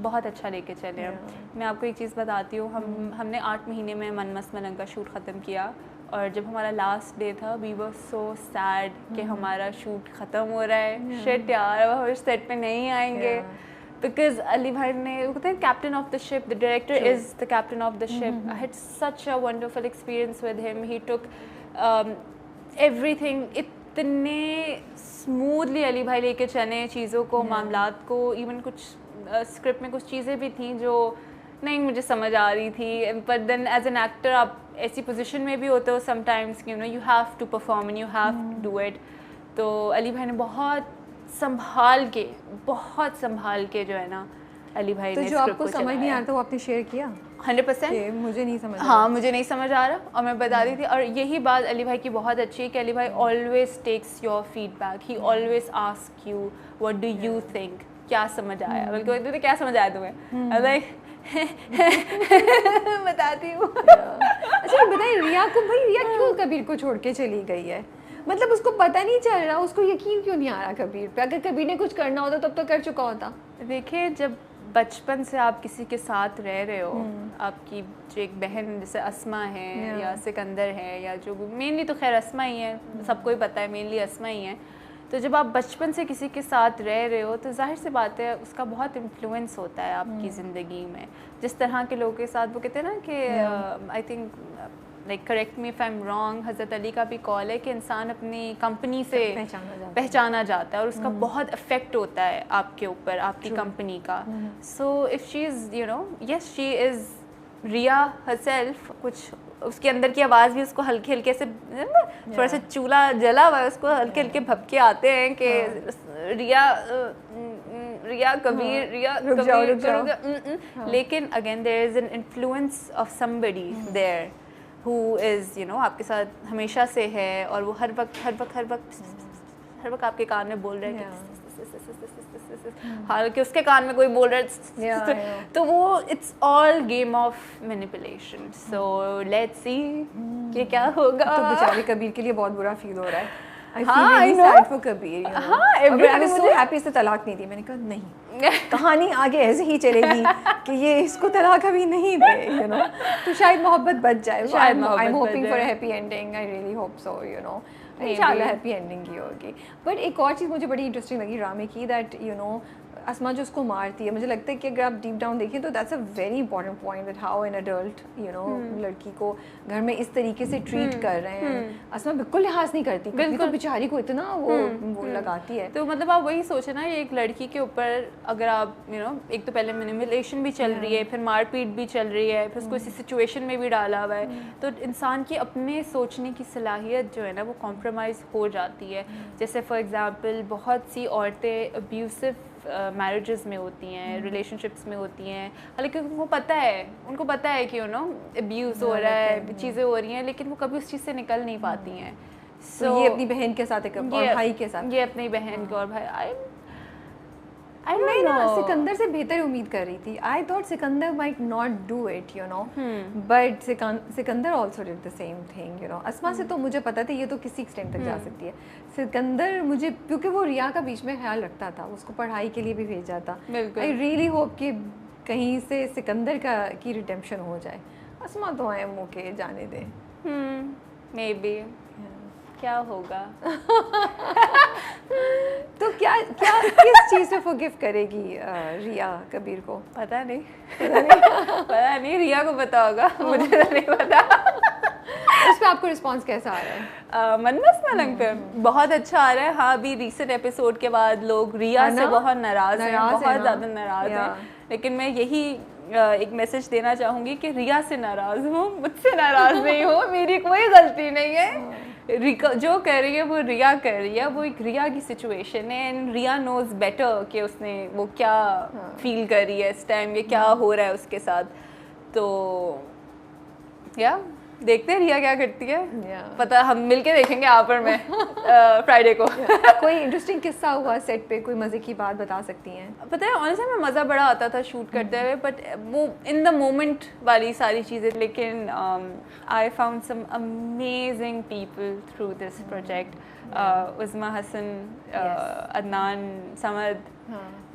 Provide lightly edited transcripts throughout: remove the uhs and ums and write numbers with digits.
बहुत अच्छा लेके चले हैं। मैं आपको एक चीज़ बताती हूँ, हमने 8 महीने में मन मस्त मलंग का शूट ख़त्म किया, और जब हमारा लास्ट डे था वी वर सो सैड कि हमारा शूट ख़त्म हो रहा है। शिट यार, अब हम सेट पे नहीं आएंगे, बिकॉज अली भाई ने कहते हैं captain of the ship, the director is the captain of the ship. I had such a wonderful experience with him. He took everything, इतने स्मूथली अली भाई लेके चले चीज़ों को, मामलात को। इवन कुछ स्क्रिप्ट में कुछ चीज़ें भी थी जो नहीं मुझे समझ आ रही थी, but then as an actor आप ऐसी पोजीशन में भी होते हो समटाइम्स कि you have to perform and you have to do it. तो अली भाई ने बहुत संभाल के जो है ना, अली भाई तो ने जो आपको समझ नहीं आ रहा था वो आपने शेयर किया 100%। मुझे नहीं समझ हाँ, मुझे नहीं समझ आ रहा और मैं बता रही थी। और यही बात अली भाई की बहुत अच्छी है कि अली भाई always takes your feedback, he always ask you what do you think, क्या समझ आया। बल्कि कहते थे क्या समझ आया तुम्हें, लाइक बताती हूँ। अच्छा बताइए, रिया क्यों कबीर को छोड़ के चली गई है? मतलब उसको पता नहीं चल रहा, उसको यकीन क्यों नहीं आ रहा कबीर पे? अगर कबीर ने कुछ करना होता तब तो कर चुका होता। देखिए, जब बचपन से आप किसी के साथ रह रहे हो, आपकी जो एक बहन जैसे अस्मा है या सिकंदर है, या जो मेनली तो खैर अस्मा ही है, सबको ही पता है मेनली अस्मा ही है। तो जब आप बचपन से किसी के साथ रह रहे हो तो जाहिर सी बात है उसका बहुत इन्फ्लुएंस होता है आपकी ज़िंदगी में। जिस तरह के लोगों के साथ, वो कहते हैं ना कि I think, like correct me if I am wrong, हज़रत अली का भी कॉल है कि इंसान अपनी कंपनी से पहचाना जाता है और उसका बहुत इफेक्ट होता है आपके ऊपर, आपकी कंपनी का। So if she is yes she is Riya herself, कुछ उसके अंदर की आवाज़ भी उसको हल्के हल्के से, थोड़ा सा चूल्हा जला हुआ है, उसको हल्के हल्के भपके आते हैं कि रिया कबीर, रिया कबीर। लेकिन again there is an influence of somebody there who is आपके साथ हमेशा से है, और वो हर वक्त आपके कान में बोल रहे हैं कि हालांकि उसके कान में कोई बोल रहा है। तो वो it's all game of manipulation. So let's see कि क्या होगा। तो बेचारे कबीर के लिए बहुत बुरा फील हो रहा है। हैप्पी से तलाक नहीं दी। मैंने कहा नहीं, कहानी आगे ऐसे ही चलेगी कि ये इसको तलाक अभी नहीं दे, तो शायद मोहब्बत बच जाए। I am hoping for a happy ending, I really hope so, इंशाल्लाह हैप्पी एंडिंग की होगी। बट एक और चीज़ मुझे बड़ी इंटरेस्टिंग लगी ड्रामे की, दैट अस्मा जो उसको मारती है, मुझे लगता है कि अगर आप डीप डाउन देखें तो that's a very important point, that how an adult लड़की को घर में इस तरीके से ट्रीट कर रहे हैं। अस्मा बिल्कुल लिहाज नहीं करती, बिल्कुल तो बेचारी को इतना वो लगाती है। तो मतलब आप वही सोचे ना, ये एक लड़की के ऊपर अगर आप एक तो पहले मैनिपुलेशन भी चल रही है, फिर मारपीट भी चल रही है, फिर उसको इसी सिचुएशन में भी डाला हुआ है, तो इंसान की अपने सोचने की सलाहियत जो है ना वो कॉम्प्रोमाइज़ हो जाती है। जैसे फॉर एग्जांपल बहुत सी औरतें अब्यूसिव मैरिजेस में होती हैं, रिलेशनशिप्स में होती हैं, हालांकि उनको पता है कि अब्यूज़ हो रहा है, चीज़ें हो रही हैं, लेकिन वो कभी उस चीज़ से निकल नहीं पाती हैं। So, ये अपनी बहन के साथ और भाई के साथ, ये अपनी बहन के और भाई, मैं ना सिकंदर से बेहतर उम्मीद कर रही थी। I thought Sikandar might not do it, but Sikandar also did the same thing, Asma से तो मुझे पता था ये तो किसी एक्सटेंट तक जा सकती है। सिकंदर मुझे, क्योंकि वो रिया का बीच में ख्याल रखता था, उसको पढ़ाई के लिए भी भेजा था। आई रियली होप कि कहीं से सिकंदर की रिडेम्पशन हो जाए। अस्मा तो आई एम ओके, जाने दें, मे बी क्या होगा। तो क्या किस चीज़ से फॉरगिव करेगी रिया कबीर को? पता नहीं रिया को पता होगा, मुझे तो नहीं पता। उस पर आपको रिस्पांस कैसा आ रहा है? मन मस्त मलंग पे बहुत अच्छा आ रहा है। हाँ, अभी रीसेंट एपिसोड के बाद लोग रिया से बहुत नाराज़ हैं, बहुत ज़्यादा नाराज़ हैं। लेकिन मैं यही एक मैसेज देना चाहूँगी कि रिया से नाराज़ हूँ, मुझसे नाराज़ नहीं हो, मेरी कोई गलती नहीं है। जो कर रही है वो रिया कर रही है, वो एक रिया की सिचुएशन है, एंड रिया नोज बेटर कि उसने वो क्या फील कर रही है इस टाइम, ये क्या हो रहा है उसके साथ। तो या देखते हैं रिया क्या करती है। पता हम मिलके देखेंगे आप और मैं फ्राइडे को। कोई इंटरेस्टिंग किस्सा हुआ सेट पे, कोई मज़े की बात बता सकती हैं? पता है ऑनेस्टली में मज़ा बड़ा आता था शूट करते हुए, बट वो इन द मोमेंट वाली सारी चीज़ें। लेकिन I found some amazing people through this project. Uzma Hasan, Adnan, Samad,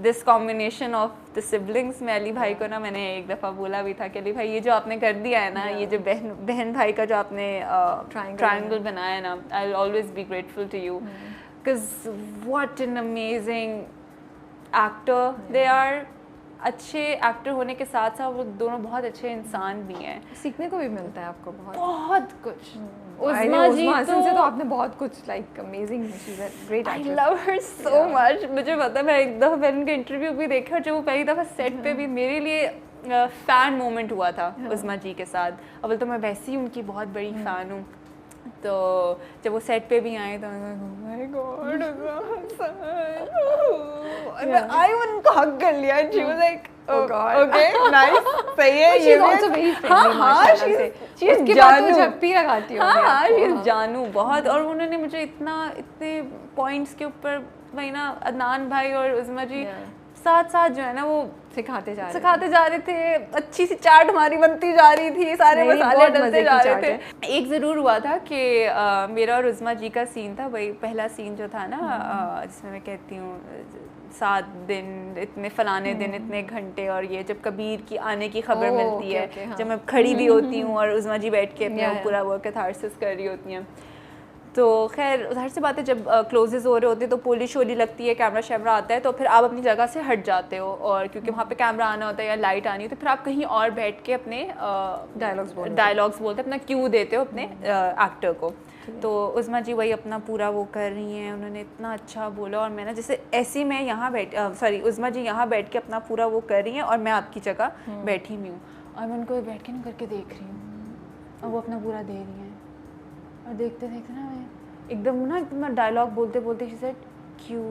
this combination of the siblings में अली भाई को ना मैंने एक दफ़ा बोला भी था कि अली भाई ये जो आपने कर दिया है ना, ये जो बहन भाई का जो आपने ट्रायंगल बनाया है ना, I will always be grateful to you because what an amazing actor they are. अच्छे एक्टर होने के साथ साथ वो दोनों बहुत अच्छे इंसान भी हैं। सीखने को भी मिलता है आपको बहुत कुछ। उज़मा जी से तो आपने बहुत कुछ like amazing, she is a great actress. I love her so much. मुझे पता है, मैं एक दफ़ा मैंने उनका इंटरव्यू भी देखा और जब वो पहली दफ़ा सेट पे भी मेरे लिए फ़ैन मोमेंट हुआ था उज़मा जी के साथ। अव्वल तो मैं वैसे ही उनकी बहुत बड़ी फ़ैन हूँ, तो जब वो सेट पे भी आए तो माय गॉड आई उनको हग कर लिया। She was like okay nice, सही है। She is also very friendly माशाल्लाह से। शी इज जानू, झप्पी लगाती हो। हाँ शी इज जानू बहुत। और उन्होंने मुझे इतने पॉइंट्स के ऊपर वही ना, अदनान भाई और उज़मा जी साथ साथ जो है ना वो सिखाते जा रहे थे। अच्छी सी चाट हमारी बनती जा रही थी, सारे मसाले डलते जा रहे थे। एक ज़रूर हुआ था कि मेरा और उज़मा जी का सीन था, वही पहला सीन जो था ना जिसमें मैं कहती हूँ 7 दिन इतने फलाने दिन इतने घंटे, और ये जब कबीर की आने की खबर मिलती है, जब मैं खड़ी भी होती हूँ और उज़मा जी बैठ के अपना पूरा वर्क कैथारसिस कर रही होती हैं। तो खैर उधर से बातें जब क्लोजेस हो रहे होते हैं तो पुलिस शोली लगती है, कैमरा शैमरा आता है, तो फिर आप अपनी जगह से हट जाते हो, और क्योंकि वहाँ पे कैमरा आना होता है या लाइट आनी होती है, तो फिर आप कहीं और बैठ के अपने डायलॉग्स बोलते हैं, अपना क्यू देते हो अपने एक्टर को। तो उज़मा जी वही अपना पूरा वो कर रही हैं, उन्होंने इतना अच्छा बोला, और मैं ना जैसे ऐसी मैं यहाँ उज़मा जी यहाँ बैठ के अपना पूरा वो कर रही हैं और मैं आपकी जगह बैठी हुई हूँ, और मैं उनको बैठ के ना करके देख रही हूँ और वो अपना पूरा दे रही हैं, और देखते देखते ना मैं एकदम डायलॉग बोलते बोलते शी सेड क्यों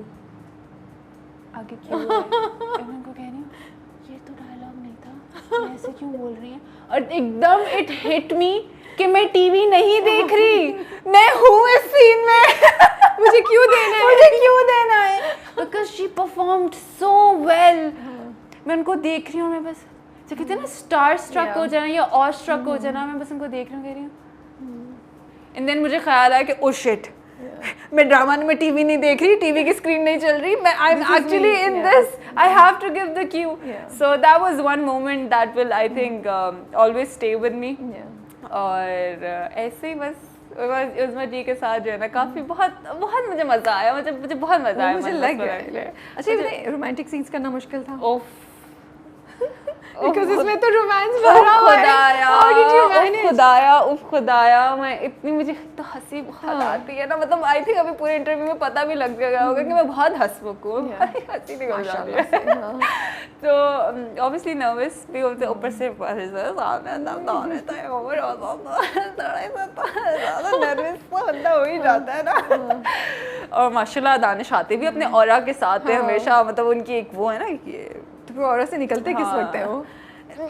आगे क्यों है? मैं उनको कह रही हूँ ये तो डायलॉग नहीं था, मैं ऐसे क्यों बोल रही हैं? और एकदम इट हिट मी कि मैं टीवी नहीं देख रही, मैं हूँ इस सीन में। मुझे क्यों देना है because she performed so well. मैं उनको देख रही हूँ, मैं बस जो कहते हैं ना स्टार स्ट्रक हो जाना या और स्ट्रक हो जाना, मैं बस उनको देख रही हूँ, कह रही हूँ। एंड देन मुझे ख्याल आया कि ओ शिट, मैं ड्रामा में टीवी नहीं देख रही, टीवी की स्क्रीन नहीं चल रही, मैं I am actually in this, I have to give the cue. So that was one moment that will I think always stay with me. और ऐसे ही बस उज़मा जी के साथ जो है ना काफ़ी बहुत मुझे मज़ा आया, मुझे बहुत मज़ा आया। मुझे लग रहा है अच्छा ये रोमांटिक सीन्स करना मुश्किल था? ओफ बिकॉज़ इसमें तो रोमांस भरा हुआ है। खुदाया मैं इतनी, मुझे तो हंसी बहुत आती है ना, मतलब आई थिंक अभी पूरे इंटरव्यू में पता भी लग गया होगा कि मैं बहुत हंसमुख हूँ, हंसी निकल जाती है। तो ऑब्वियसली नर्वस भी होते, ऊपर से नर्वस बंदा हो ही जाता है ना। और माशाल्लाह दानिश आते भी अपने ऑरा के साथ है हमेशा, मतलब उनकी एक वो है ना कि तो औरत से निकलते किस वक्त है वो?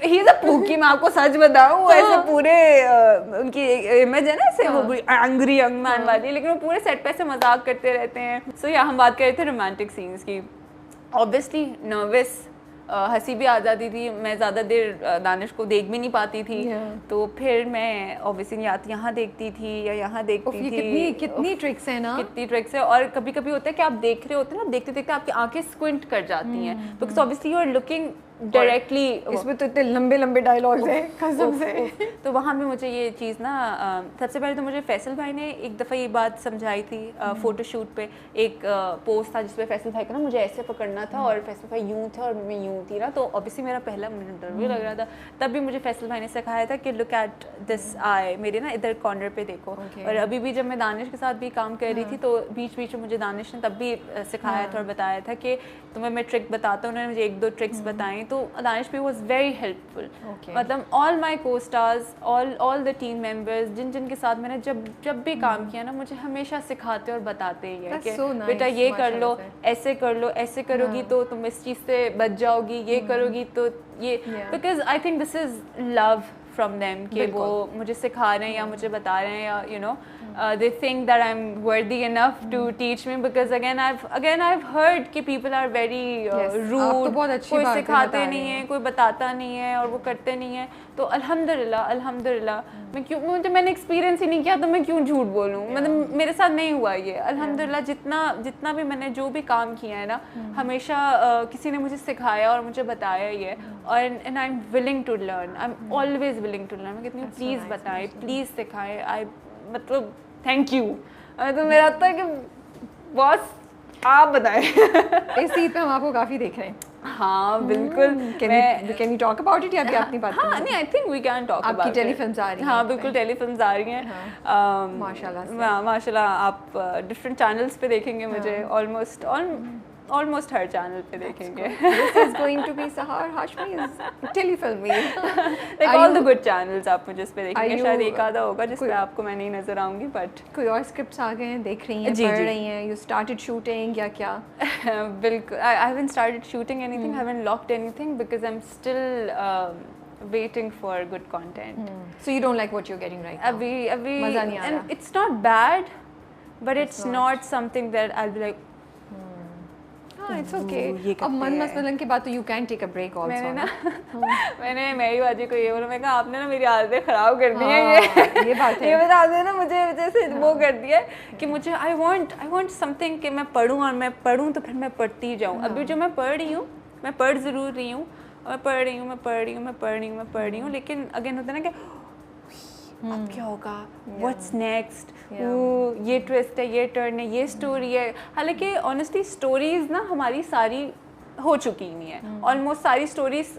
ही इज अ पूकी, मैं आपको सच बताऊं, ऐसे पूरे उनकी इमेज है ना ऐसे वो एंग्री यंग मैन वाली, लेकिन वो पूरे सेट पे ऐसे मजाक करते रहते हैं। सो या हम बात कर रहे थे रोमांटिक सीन्स की। ऑब्वियसली नर्वस, हंसी भी आ जाती थी, मैं ज़्यादा देर दानिश को देख भी नहीं पाती थी, तो फिर मैं ऑब्वियसली यहाँ देखती थी या यहाँ देखती थी। कितनी ट्रिक्स है ना, कितनी ट्रिक्स है। और कभी कभी होता है कि आप देख रहे होते हैं ना, देखते देखते आपकी आंखें स्क्विंट कर जाती हैं, because obviously you are looking directly. इसमें तो इतने लंबे लंबे डायलॉग्स हैं कसम से। तो वहाँ पे मुझे ये चीज़ ना सबसे पहले तो मुझे फैसल भाई ने एक दफ़ा ये बात समझाई थी फ़ोटोशूट पे। एक पोस्ट था जिसपे फैसल भाई को ना मुझे ऐसे पकड़ना था और फैसल भाई यूँ थे और मैं यूँ थी ना, तो ऑब्वियसली मेरा पहला मुझे डर भी लग रहा था। तब भी मुझे फैसल भाई ने सिखाया था कि लुक एट दिस आई, मेरे ना इधर कॉर्नर पे देखो। और अभी भी जब मैं दानिश के साथ भी काम कर रही थी तो बीच बीच में मुझे दानिश ने तब भी सिखाया था और बताया था कि तुम्हें मैं ट्रिक बताता हूँ। उन्होंने मुझे 1-2 ट्रिक्स बताई, तो दानिश भी वॉज वेरी हेल्पफुल। मतलब all my co-stars, all the team members जिन के साथ मैंने जब भी काम किया ना, मुझे हमेशा सिखाते और बताते ही है कि बेटा ये कर लो, ऐसे कर लो, ऐसे करोगी तो तुम इस चीज़ से बच जाओगी, ये करोगी तो ये, because I think this is love from them कि वो मुझे सिखा रहे हैं या मुझे बता रहे हैं या you know they think that I'm worthy enough to teach me because again I've heard कि people are very rude, कोई सिखाते नहीं है, कोई बताता नहीं है और वो करते नहीं है। तो अल्हम्दुलिल्लाह मैंने एक्सपीरियंस ही नहीं किया तो मैं क्यों झूठ बोलूँ, मतलब मेरे साथ नहीं हुआ ये। अल्हम्दुलिल्लाह जितना भी मैंने जो भी काम किया है ना, हमेशा किसी ने मुझे सिखाया और मुझे बताया ये, और and I am willing to learn, I am always willing to learn. मैं कहती हूँ प्लीज़ बताएं, प्लीज़ सिखाएं, आई मतलब थैंक यू। तो मेरा आता है कि बॉस आप बताएं। इस ईद पे हम आपको काफ़ी देख रहे हैं। हाँ बिल्कुल। Can we talk about it या अभी अपनी बात? हाँ नहीं, I think we can talk about. आपकी टेलीफिल्म्स आ रही हैं? हाँ बिल्कुल, टेलीफिल्म्स आ रही हैं माशाल्लाह। आप डिफरेंट चैनल्स पे देखेंगे मुझे, ऑलमोस्ट हर चैनल पे देखेंगे। This is going to be Sahar Hashmi's telefilm. Like all the good channels आप मुझे इस पे देखेंगे। शायद एक आधा होगा जिस पे आपको मैं नहीं नजर आऊंगी, बट कोई और स्क्रिप्ट्स आ गए हैं, देख रही हैं, पढ़ रही हैं? You started shooting या क्या? बिल्कुल, I haven't started shooting anything, haven't locked anything because I'm still waiting for good content. So you don't like what you're getting right now? अभी मज़ा नहीं आ रहा? and it's not bad, but it's not something that I'll be like हाँ, it's okay. अब मन मसलन के बाद तो you can take a break also. मैंने ना मैंने मेरी बाजी को ये बोला, मैं कहा आपने ना मेरी आदतें ख़राब कर दी हैं। ये बात है, ये बता दे ना मुझे जैसे वो कर दिया है कि मुझे I want something कि मैं पढूं, और मैं पढूं तो फिर मैं पढ़ती जाऊं। अभी जो मैं पढ़ रही हूँ, मैं पढ़ ज़रूर रही हूँ, मैं पढ़ रही हूँ, लेकिन अगेन होता है ना कि अब क्या होगा, व्हाट्स नेक्स्ट, ये ट्विस्ट है, ये टर्न है, ये स्टोरी है। हालांकि ऑनेस्टली स्टोरीज ना हमारी सारी हो चुकी हुई हैं, ऑलमोस्ट सारी स्टोरीज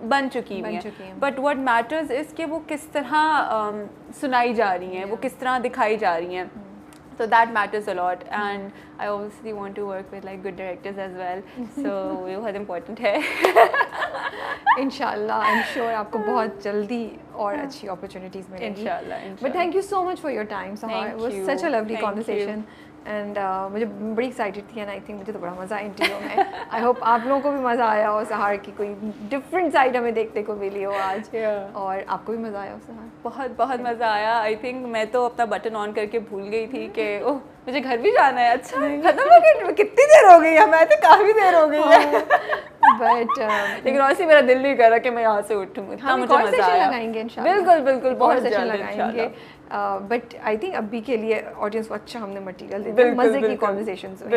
बन चुकी हुई हैं, बट व्हाट मैटर्स इज कि वो किस तरह सुनाई जा रही हैं, वो किस तरह दिखाई जा रही हैं। So that matters a lot, and I obviously want to work with like good directors as well. So ये बहुत important है। इंशाल्लाह, I'm sure आपको बहुत जल्दी और अच्छी opportunities मिलेंगी। इंशाल्लाह। But thank you so much for your time, Sahar. It was such a lovely conversation. And मुझे बड़ी एक्साइटेड थी, एंड आई थिंक मुझे तो बड़ा मज़ा आया इंटरव्यू में। आई होप आप लोगों को भी मज़ा आया हो, सहार की कोई डिफरेंट साइड हमें देखने को मिली हो आज। और आपको भी मज़ा आया हो सहार? बहुत बहुत मज़ा आया। आई थिंक मैं तो अपना बटन ऑन करके भूल गई थी कि ओह मुझे घर भी जाना है। अच्छा खत्म हो गया, कितनी देर हो गई है? मैं तो काफ़ी देर हो गई है। बट लेकिन वैसे मेरा दिल नहीं कर रहा कि मैं यहाँ से उठूँ। इतना मुझे मज़ा आया। लगाएंगे इंशाल्लाह। बिल्कुल बिल्कुल, बहुत सेशन लगाएंगे। बट आई थिंक अभी के लिए ऑडियंस को अच्छा हमने मटेरियल दे दिया, मज़े की कॉन्वर्सेशंस हुई।